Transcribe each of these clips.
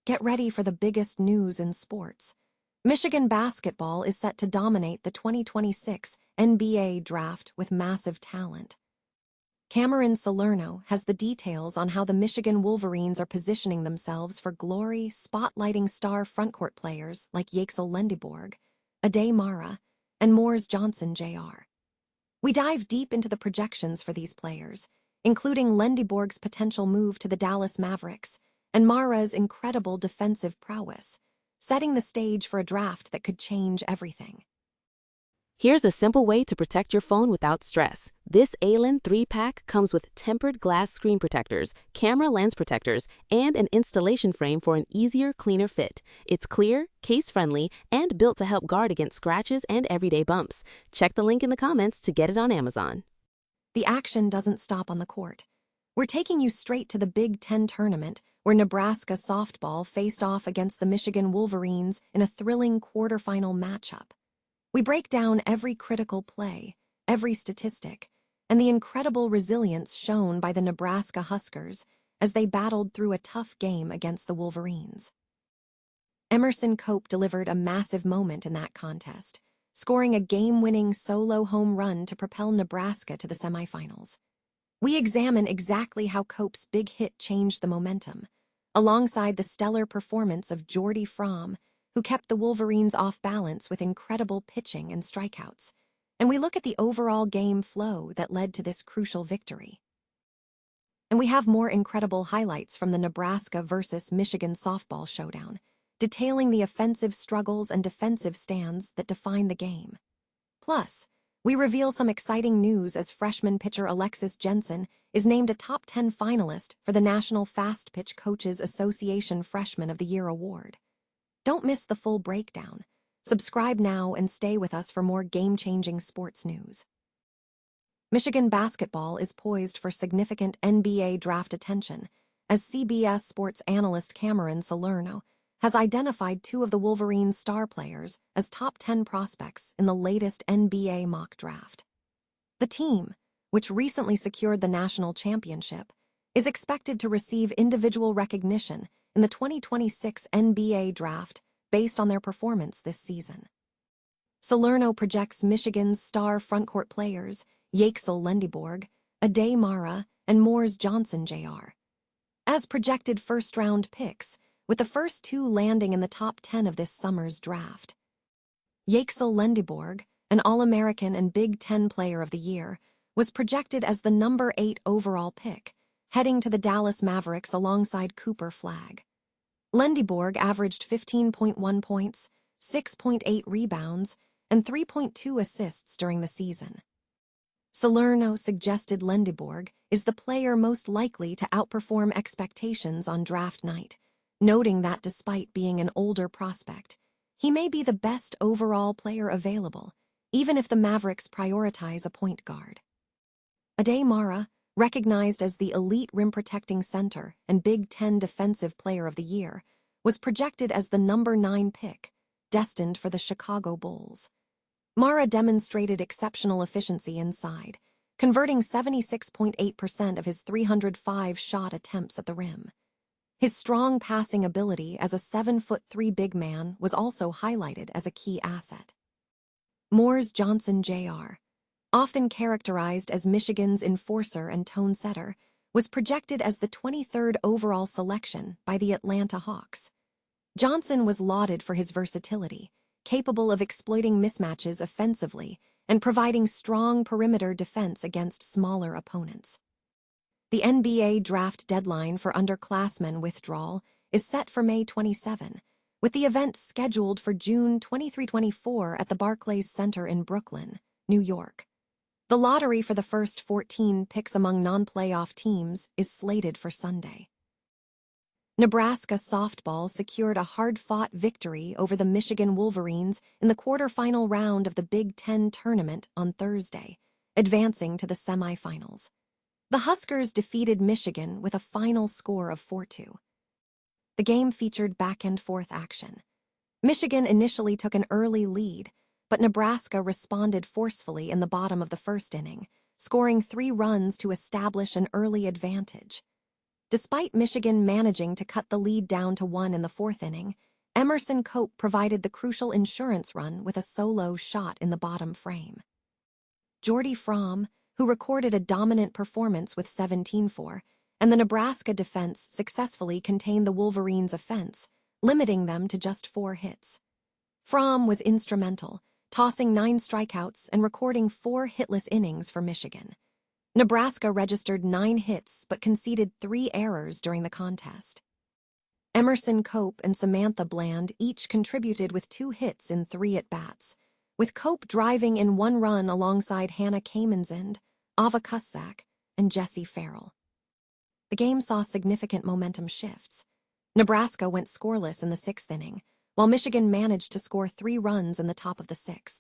Get ready for the biggest news in sports. Michigan basketball is set to dominate the 2026 NBA draft with massive talent. Cameron Salerno has the details on how the Michigan Wolverines are positioning themselves for glory, spotlighting star frontcourt players like Lendeborg, Ade Mara, and Moores Johnson Jr. We dive deep into the projections for these players, including Lendeborg's potential move to the Dallas Mavericks and Mara's incredible defensive prowess, setting the stage for a draft that could change everything. Here's a simple way to protect your phone without stress. This Allen 3-pack comes with tempered glass screen protectors, camera lens protectors, and an installation frame for an easier, cleaner fit. It's clear, case-friendly, and built to help guard against scratches and everyday bumps. Check the link in the comments to get it on Amazon. The action doesn't stop on the court. We're taking you straight to the Big Ten tournament, where Nebraska softball faced off against the Michigan Wolverines in a thrilling quarterfinal matchup. We break down every critical play, every statistic, and the incredible resilience shown by the Nebraska Huskers as they battled through a tough game against the Wolverines. Emmerson Cope delivered a massive moment in that contest, scoring a game-winning solo home run to propel Nebraska to the semifinals. We examine exactly how Cope's big hit changed the momentum, alongside the stellar performance of Jordy Fromm, who kept the Wolverines off balance with incredible pitching and strikeouts, and we look at the overall game flow that led to this crucial victory. And we have more incredible highlights from the Nebraska versus Michigan softball showdown, detailing the offensive struggles and defensive stands that define the game. Plus, we reveal some exciting news as freshman pitcher Alexis Jensen is named a top 10 finalist for the National Fast Pitch Coaches Association Freshman of the Year award. Don't miss the full breakdown. Subscribe now and stay with us for more game-changing sports news. Michigan basketball is poised for significant NBA draft attention, as CBS Sports analyst Cameron Salerno has identified two of the Wolverines' star players as top 10 prospects in the latest NBA mock draft. The team, which recently secured the national championship, is expected to receive individual recognition in the 2026 NBA draft based on their performance this season. Salerno projects Michigan's star frontcourt players, Lendeborg, Ade Mara, and Moores Johnson Jr. as projected first-round picks, with the first two landing in the top 10 of this summer's draft. Lendeborg, an All-American and Big Ten Player of the Year, was projected as the number 8 overall pick, heading to the Dallas Mavericks alongside Cooper Flagg. Lendeborg averaged 15.1 points, 6.8 rebounds, and 3.2 assists during the season. Salerno suggested Lendeborg is the player most likely to outperform expectations on draft night, noting that despite being an older prospect, he may be the best overall player available, even if the Mavericks prioritize a point guard. Ade Mara, recognized as the elite rim-protecting center and Big Ten Defensive Player of the Year, was projected as the number 9 pick, destined for the Chicago Bulls. Mara demonstrated exceptional efficiency inside, converting 76.8% of his 305 shot attempts at the rim. His strong passing ability as a 7'3" big man was also highlighted as a key asset. Moores Johnson Jr., often characterized as Michigan's enforcer and tone setter, was projected as the 23rd overall selection by the Atlanta Hawks. Johnson was lauded for his versatility, capable of exploiting mismatches offensively and providing strong perimeter defense against smaller opponents. The NBA draft deadline for underclassmen withdrawal is set for May 27, with the event scheduled for June 23-24 at the Barclays Center in Brooklyn, New York. The lottery for the first 14 picks among non-playoff teams is slated for Sunday. Nebraska softball secured a hard-fought victory over the Michigan Wolverines in the quarterfinal round of the Big Ten tournament on Thursday, advancing to the semifinals. The Huskers defeated Michigan with a final score of 4-2. The game featured back-and-forth action. Michigan initially took an early lead, but Nebraska responded forcefully in the bottom of the first inning, scoring 3 runs to establish an early advantage. Despite Michigan managing to cut the lead down to 1 in the fourth inning, Emmerson Cope provided the crucial insurance run with a solo shot in the bottom frame. Jordy Fromm, who recorded a dominant performance with 17-4, and the Nebraska defense successfully contained the Wolverines' offense, limiting them to just 4 hits. Fromm was instrumental, tossing 9 strikeouts and recording 4 hitless innings for Michigan. Nebraska registered 9 hits but conceded 3 errors during the contest. Emmerson Cope and Samantha Bland each contributed with 2 hits in 3 at-bats, with Cope driving in 1 run alongside Hannah Kamenzind, Ava Kussak, and Jessie Farrell. The game saw significant momentum shifts. Nebraska went scoreless in the 6th inning, while Michigan managed to score 3 runs in the top of the 6th.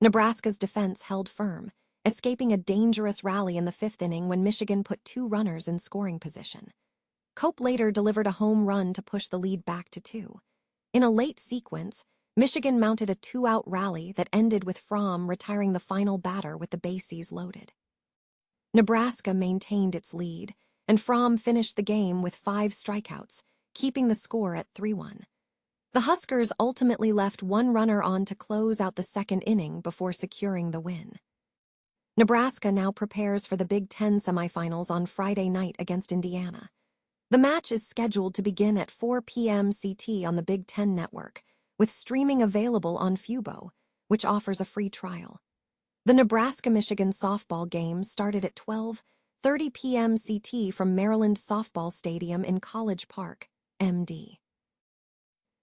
Nebraska's defense held firm, escaping a dangerous rally in the 5th inning when Michigan put 2 runners in scoring position. Cope later delivered a home run to push the lead back to 2. In a late sequence, Michigan mounted a 2-out rally that ended with Fromm retiring the final batter with the bases loaded. Nebraska maintained its lead, and Fromm finished the game with 5 strikeouts, keeping the score at 3-1. The Huskers ultimately left 1 runner on to close out the 2nd inning before securing the win. Nebraska now prepares for the Big Ten semifinals on Friday night against Indiana. The match is scheduled to begin at 4 p.m. CT on the Big Ten Network, with streaming available on Fubo, which offers a free trial. The Nebraska-Michigan softball game started at 12:30 p.m. CT from Maryland Softball Stadium in College Park, MD.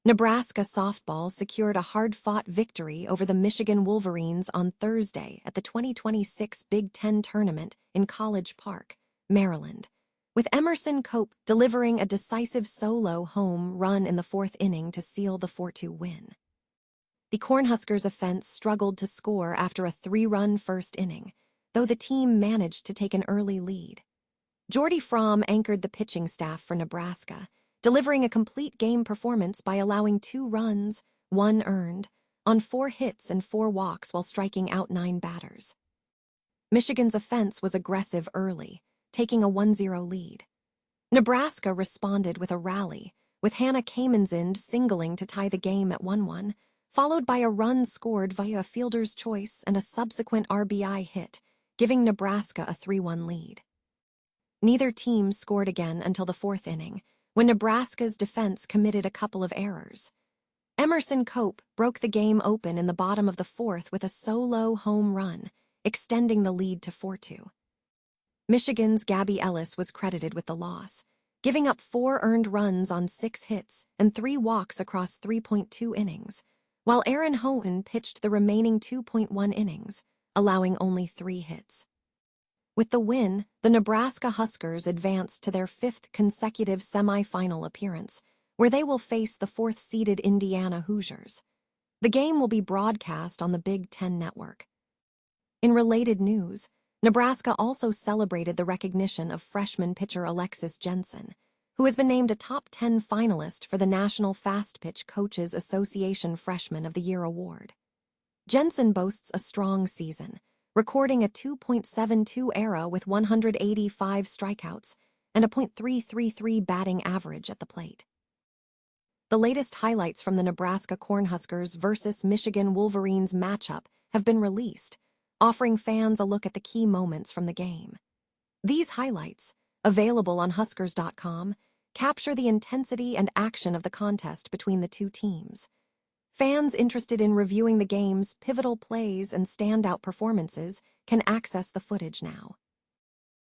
Nebraska softball secured a hard-fought victory over the Michigan Wolverines on Thursday at the 2026 Big Ten Tournament in College Park, Maryland, with Emmerson Cope delivering a decisive solo home run in the 4th inning to seal the 4-2 win. The Cornhuskers' offense struggled to score after a 3-run first inning, though the team managed to take an early lead. Jordy Fromm anchored the pitching staff for Nebraska, delivering a complete game performance by allowing 2 runs, 1 earned, on 4 hits and 4 walks while striking out 9 batters. Michigan's offense was aggressive early, taking a 1-0 lead. Nebraska responded with a rally, with Hannah Kamenzind singling to tie the game at 1-1, followed by a run scored via a fielder's choice and a subsequent RBI hit, giving Nebraska a 3-1 lead. Neither team scored again until the 4th inning, when Nebraska's defense committed a couple of errors. Emmerson Cope broke the game open in the bottom of the 4th with a solo home run, extending the lead to 4-2. Michigan's Gabby Ellis was credited with the loss, giving up 4 earned runs on 6 hits and 3 walks across 3.2 innings, while Aaron Houghton pitched the remaining 2.1 innings, allowing only 3 hits. With the win, the Nebraska Huskers advanced to their 5th consecutive semifinal appearance, where they will face the 4th-seeded Indiana Hoosiers. The game will be broadcast on the Big Ten Network. In related news, Nebraska also celebrated the recognition of freshman pitcher Alexis Jensen, who has been named a top 10 finalist for the National Fast Pitch Coaches Association Freshman of the Year award. Jensen boasts a strong season, recording a 2.72 ERA with 185 strikeouts and a .333 batting average at the plate. The latest highlights from the Nebraska Cornhuskers versus Michigan Wolverines matchup have been released, offering fans a look at the key moments from the game. These highlights, available on Huskers.com, capture the intensity and action of the contest between the 2 teams. Fans interested in reviewing the game's pivotal plays and standout performances can access the footage now.